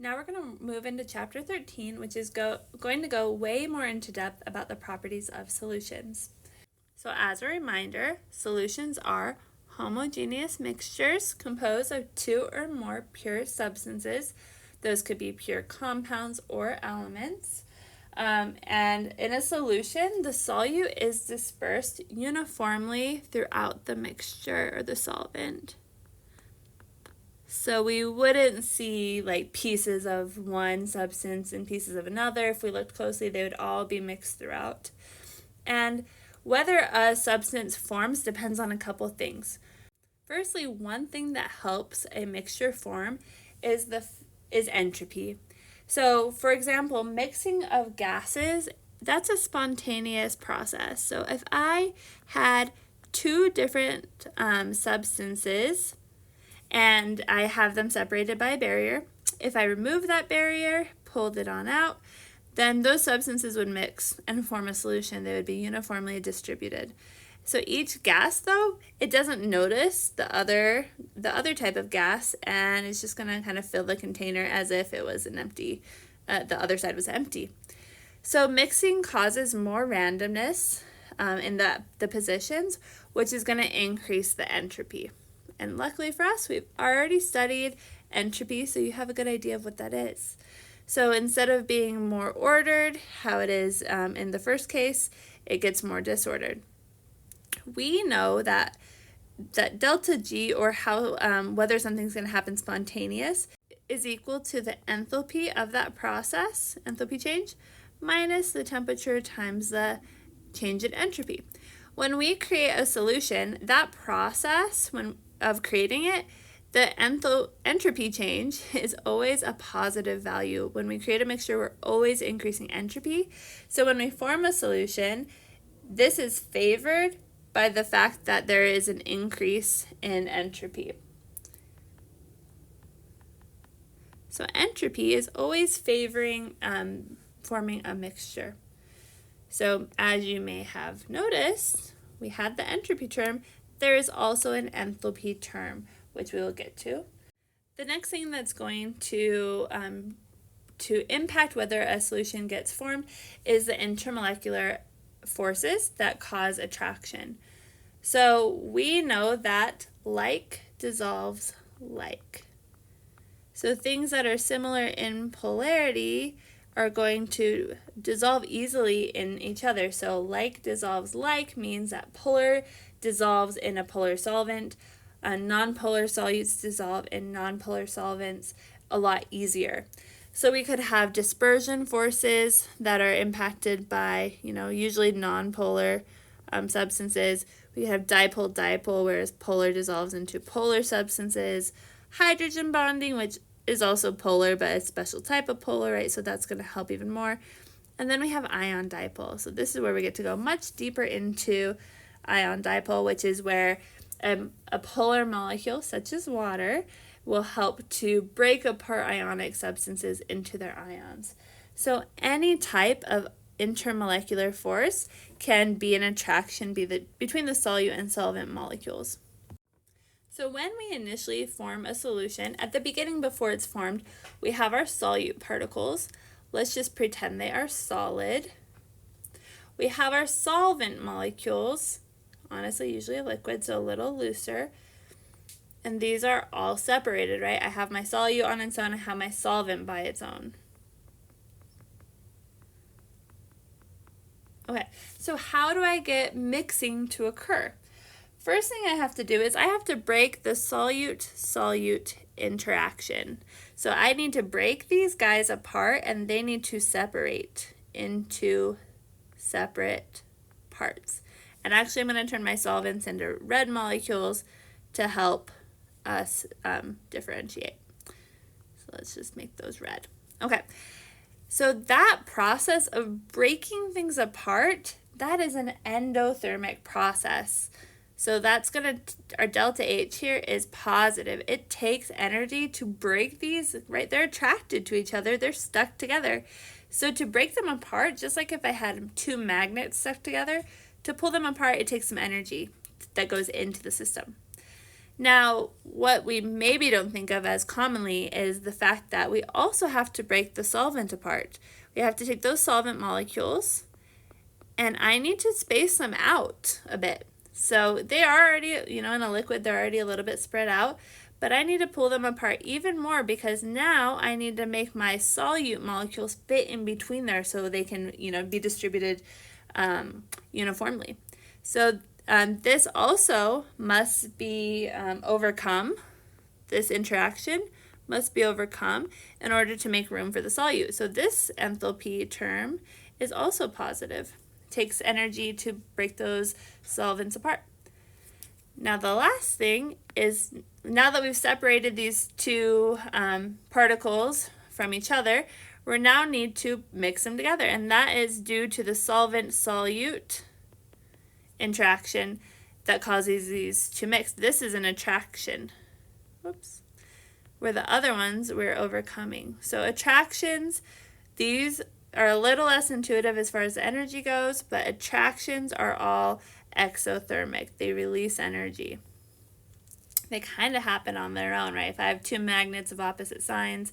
Now we're going to move into chapter 13, which is going to go way more into depth about the properties of solutions. So as a reminder, solutions are homogeneous mixtures composed of two or more pure substances. Those could be pure compounds or elements. And in a solution, the solute is dispersed uniformly throughout the mixture or the solvent. So we wouldn't see like pieces of one substance and pieces of another. If we looked closely, they would all be mixed throughout. And whether a substance forms depends on a couple things. Firstly, one thing that helps a mixture form is entropy. So, for example, mixing of gases, that's a spontaneous process. So if I had two different substances and I have them separated by a barrier, if I remove that barrier, pulled it on out, then those substances would mix and form a solution. They would be uniformly distributed. So each gas, though, it doesn't notice the other type of gas, and it's just going to kind of fill the container as if it was an empty, the other side was empty. So mixing causes more randomness in the positions, which is going to increase the entropy. And luckily for us, we've already studied entropy, so you have a good idea of what that is. So instead of being more ordered, how it is in the first case, it gets more disordered. We know that delta G, or how whether something's going to happen spontaneous, is equal to the enthalpy of that process, enthalpy change, minus the temperature times the change in entropy. When we create a solution, that process of creating it, the entropy change is always a positive value. When we create a mixture, we're always increasing entropy. So when we form a solution, this is favored by the fact that there is an increase in entropy. So entropy is always favoring forming a mixture. So as you may have noticed, we had the entropy term. There is also an enthalpy term, which we will get to. The next thing that's going to impact whether a solution gets formed is the intermolecular forces that cause attraction. So we know that like dissolves like. So things that are similar in polarity are going to dissolve easily in each other. So like dissolves like means that polar dissolves in a polar solvent. Non-polar solutes dissolve in non-polar solvents a lot easier. So we could have dispersion forces that are impacted by, usually non-polar substances. We have dipole-dipole, whereas polar dissolves into polar substances. Hydrogen bonding, which is also polar, but a special type of polar, right? So that's going to help even more. And then we have ion dipole. So this is where we get to go much deeper into ion dipole, which is where a polar molecule, such as water, will help to break apart ionic substances into their ions. So any type of intermolecular force can be an attraction between the solute and solvent molecules. So when we initially form a solution, at the beginning before it's formed, we have our solute particles. Let's just pretend they are solid. We have our solvent molecules, honestly usually a liquid, so a little looser. And these are all separated, right? I have my solute on its own, I have my solvent by its own. Okay, so how do I get mixing to occur? First thing I have to do is I have to break the solute-solute interaction. So I need to break these guys apart, and they need to separate into separate parts. And actually I'm going to turn my solvents into red molecules to help us differentiate. So let's just make those red. Okay, so that process of breaking things apart, that is an endothermic process. So that's our delta H here is positive. It takes energy to break these, right? They're attracted to each other. They're stuck together. So to break them apart, just like if I had two magnets stuck together, to pull them apart, it takes some energy that goes into the system. Now, what we maybe don't think of as commonly is the fact that we also have to break the solvent apart. We have to take those solvent molecules, and I need to space them out a bit. So they are already, in a liquid, they're already a little bit spread out, but I need to pull them apart even more because now I need to make my solute molecules fit in between there so they can, be distributed uniformly. So this also must be overcome. This interaction must be overcome in order to make room for the solute. So this enthalpy term is also positive. It takes energy to break those solvents apart. Now the last thing is, now that we've separated these two particles from each other, we now need to mix them together, and that is due to the solvent-solute interaction that causes these to mix. This is an attraction. Whoops. Where the other ones we're overcoming. So attractions, these are a little less intuitive as far as the energy goes, but attractions are all exothermic. They release energy. They kind of happen on their own, right? If I have two magnets of opposite signs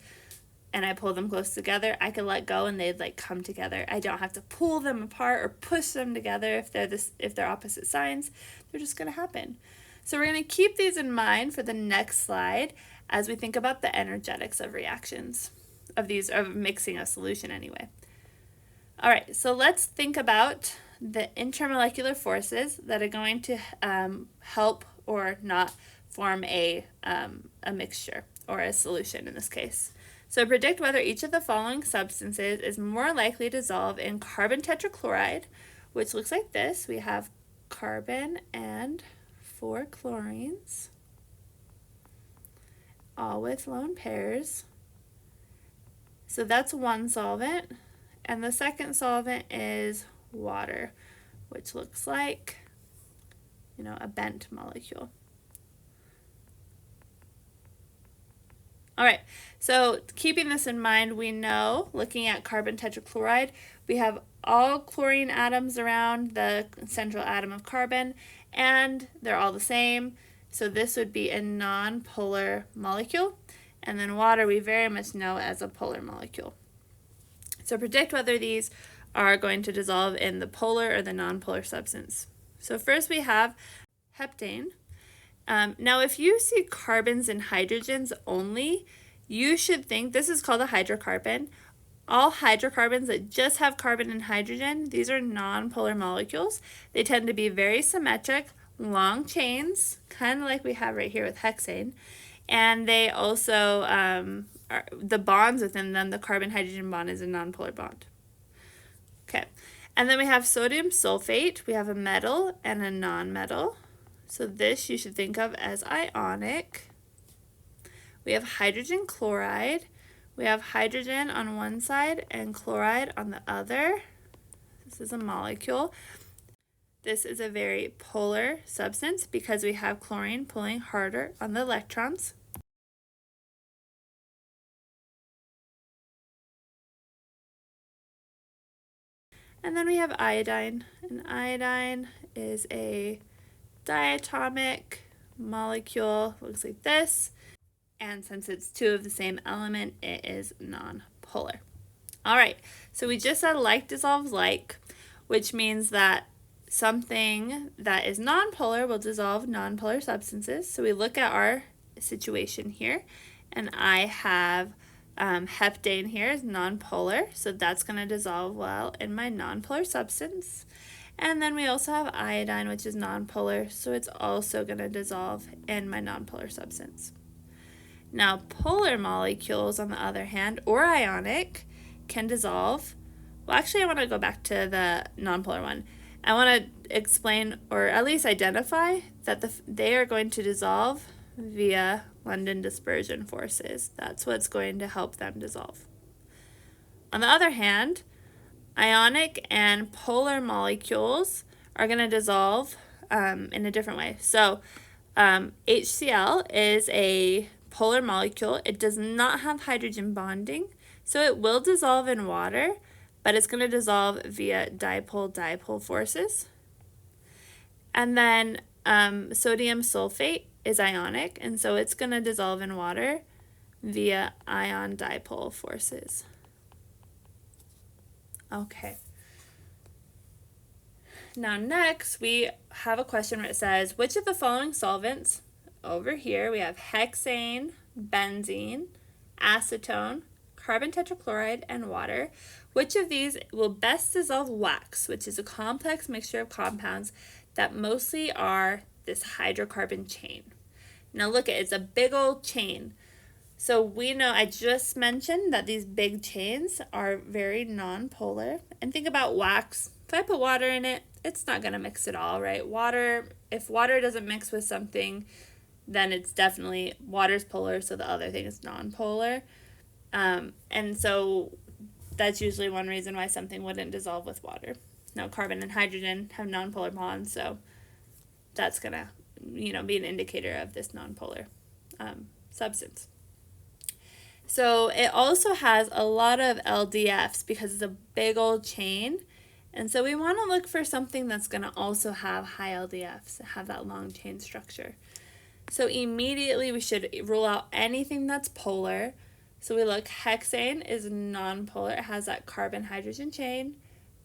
and I pull them close together, I can let go and they'd come together. I don't have to pull them apart or push them together if they're opposite signs. They're just going to happen. So we're going to keep these in mind for the next slide as we think about the energetics of reactions, of mixing a solution anyway. All right, so let's think about the intermolecular forces that are going to help or not form a mixture or a solution in this case. So predict whether each of the following substances is more likely to dissolve in carbon tetrachloride, which looks like this. We have carbon and 4 chlorines, all with lone pairs. So that's one solvent, and the second solvent is water, which looks like, a bent molecule. All right, so keeping this in mind, we know, looking at carbon tetrachloride, we have all chlorine atoms around the central atom of carbon, and they're all the same. So this would be a non-polar molecule. And then water we very much know as a polar molecule. So predict whether these are going to dissolve in the polar or the non-polar substance. So first we have heptane. Now if you see carbons and hydrogens only, you should think this is called a hydrocarbon. All hydrocarbons that just have carbon and hydrogen, these are non-polar molecules. They tend to be very symmetric, long chains, kind of like we have right here with hexane. And they also, the bonds within them, the carbon-hydrogen bond is a nonpolar bond. Okay, and then we have sodium sulfate. We have a metal and a nonmetal. So this you should think of as ionic. We have hydrogen chloride. We have hydrogen on one side and chloride on the other. This is a molecule. This is a very polar substance because we have chlorine pulling harder on the electrons. And then we have iodine. And iodine is a diatomic molecule, looks like this. And since it's two of the same element, it is non-polar. All right, so we just said like dissolves like, which means that something that is nonpolar will dissolve nonpolar substances. So we look at our situation here, and I have heptane here is nonpolar, so that's going to dissolve well in my nonpolar substance. And then we also have iodine, which is nonpolar, so it's also going to dissolve in my nonpolar substance. Now, polar molecules, on the other hand, or ionic, can dissolve. Well, actually, I want to go back to the nonpolar one. I want to explain, or at least identify, that they are going to dissolve via London dispersion forces. That's what's going to help them dissolve. On the other hand, ionic and polar molecules are going to dissolve in a different way. So HCl is a polar molecule. It does not have hydrogen bonding, so it will dissolve in water, but it's going to dissolve via dipole-dipole forces. And then sodium sulfate is ionic, and so it's going to dissolve in water via ion dipole forces. Okay. Now next, we have a question where it says, which of the following solvents, over here we have hexane, benzene, acetone, carbon tetrachloride, and water, which of these will best dissolve wax, which is a complex mixture of compounds that mostly are this hydrocarbon chain. Now look at it, it's a big old chain. So we know, I just mentioned that these big chains are very non-polar. And think about wax. If I put water in it, it's not going to mix at all, right? Water, if water doesn't mix with something, then it's definitely, water's polar, so the other thing is non-polar. And so that's usually one reason why something wouldn't dissolve with water. Now, carbon and hydrogen have non-polar bonds, so that's going to, be an indicator of this non-polar substance. So it also has a lot of LDFs because it's a big old chain. And so we want to look for something that's going to also have high LDFs, have that long chain structure. So immediately we should rule out anything that's polar. So we look, hexane is non-polar. It has that carbon-hydrogen chain.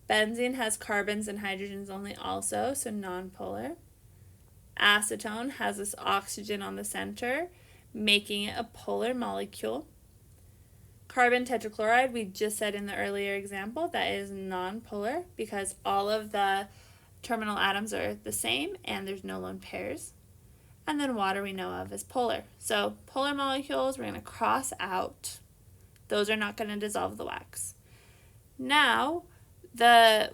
Benzene has carbons and hydrogens only also, so non-polar. Acetone has this oxygen on the center, making it a polar molecule. Carbon tetrachloride, we just said in the earlier example, that is non-polar because all of the terminal atoms are the same and there's no lone pairs. And then water we know of is polar. So polar molecules we're going to cross out. Those are not going to dissolve the wax. Now,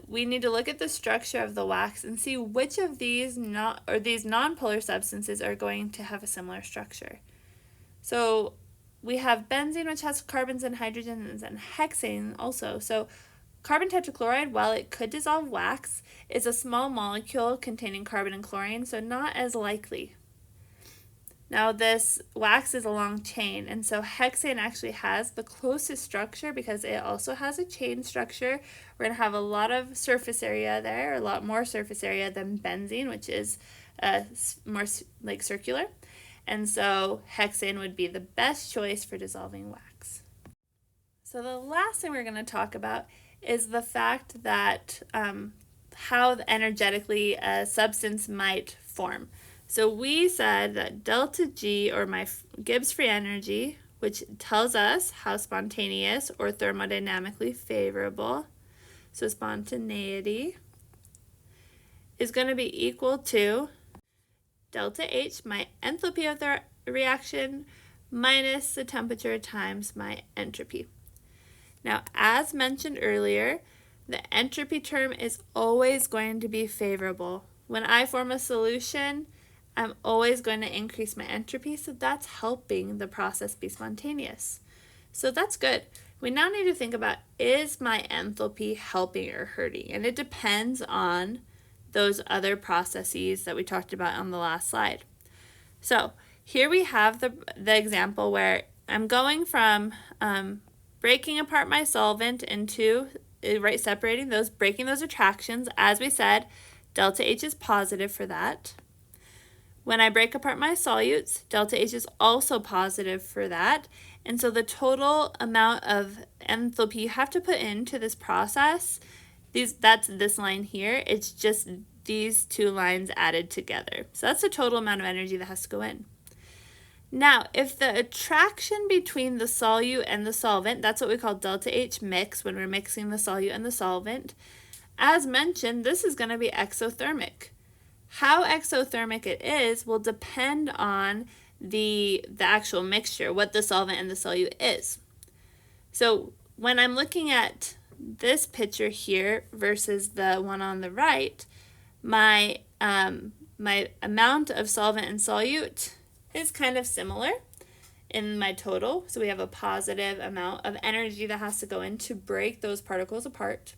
we need to look at the structure of the wax and see which of these non-polar substances are going to have a similar structure. So we have benzene, which has carbons and hydrogens, and hexane also. So carbon tetrachloride, while it could dissolve wax, is a small molecule containing carbon and chlorine, so not as likely. Now this wax is a long chain, and so hexane actually has the closest structure because it also has a chain structure. We're going to have a lot of surface area there, a lot more surface area than benzene, which is more like circular. And so hexane would be the best choice for dissolving wax. So the last thing we're going to talk about is the fact that how energetically a substance might form. So we said that delta G, or my Gibbs free energy, which tells us how spontaneous or thermodynamically favorable, so spontaneity, is going to be equal to delta H, my enthalpy of the reaction, minus the temperature times my entropy. Now, as mentioned earlier, the entropy term is always going to be favorable. When I form a solution, I'm always going to increase my entropy, so that's helping the process be spontaneous. So that's good. We now need to think about, is my enthalpy helping or hurting? And it depends on those other processes that we talked about on the last slide. So here we have the example where I'm going from breaking apart my solvent into, separating those, breaking those attractions. As we said, delta H is positive for that. When I break apart my solutes, delta H is also positive for that. And so the total amount of enthalpy you have to put into this process, that's this line here. It's just these two lines added together. So that's the total amount of energy that has to go in. Now, if the attraction between the solute and the solvent, that's what we call delta H mix when we're mixing the solute and the solvent. As mentioned, this is going to be exothermic. How exothermic it is will depend on the actual mixture, what the solvent and the solute is. So when I'm looking at this picture here versus the one on the right, my amount of solvent and solute is kind of similar in my total. So we have a positive amount of energy that has to go in to break those particles apart.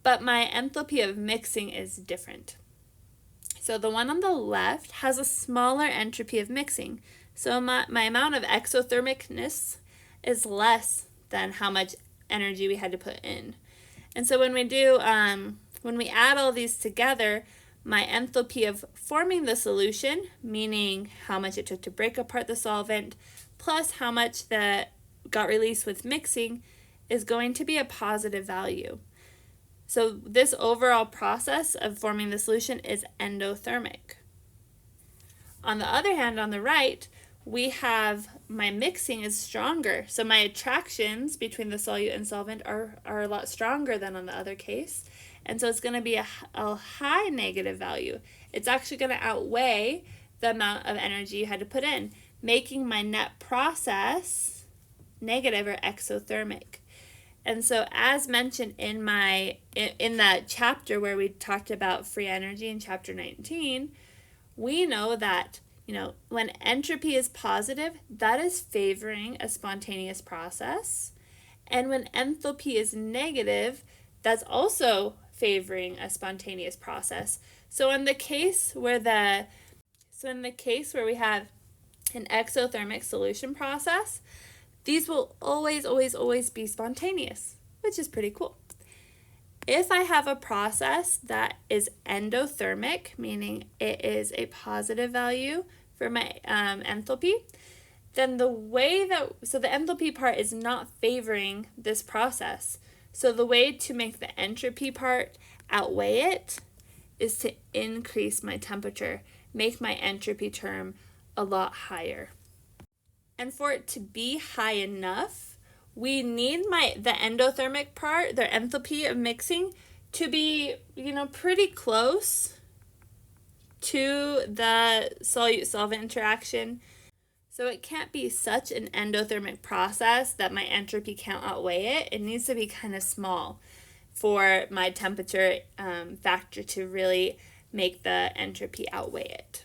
But my enthalpy of mixing is different. So the one on the left has a smaller entropy of mixing. So my amount of exothermicness is less than how much energy we had to put in. And so when we do, when we add all these together, my enthalpy of forming the solution, meaning how much it took to break apart the solvent, plus how much that got released with mixing, is going to be a positive value. So this overall process of forming the solution is endothermic. On the other hand, on the right, we have my mixing is stronger. So my attractions between the solute and solvent are a lot stronger than on the other case. And so it's going to be a high negative value. It's actually going to outweigh the amount of energy you had to put in, making my net process negative or exothermic. And so as mentioned in that chapter where we talked about free energy in chapter 19, we know that when entropy is positive, that is favoring a spontaneous process. And when enthalpy is negative, that's also favoring a spontaneous process. So in the case where we have an exothermic solution process, these will always be spontaneous, which is pretty cool. If I have a process that is endothermic, meaning it is a positive value for my enthalpy, then the enthalpy part is not favoring this process. So the way to make the entropy part outweigh it is to increase my temperature, make my entropy term a lot higher. And for it to be high enough, we need the endothermic part, the enthalpy of mixing, to be, pretty close to the solute-solvent interaction. So it can't be such an endothermic process that my entropy can't outweigh it. It needs to be kind of small for my temperature factor to really make the entropy outweigh it.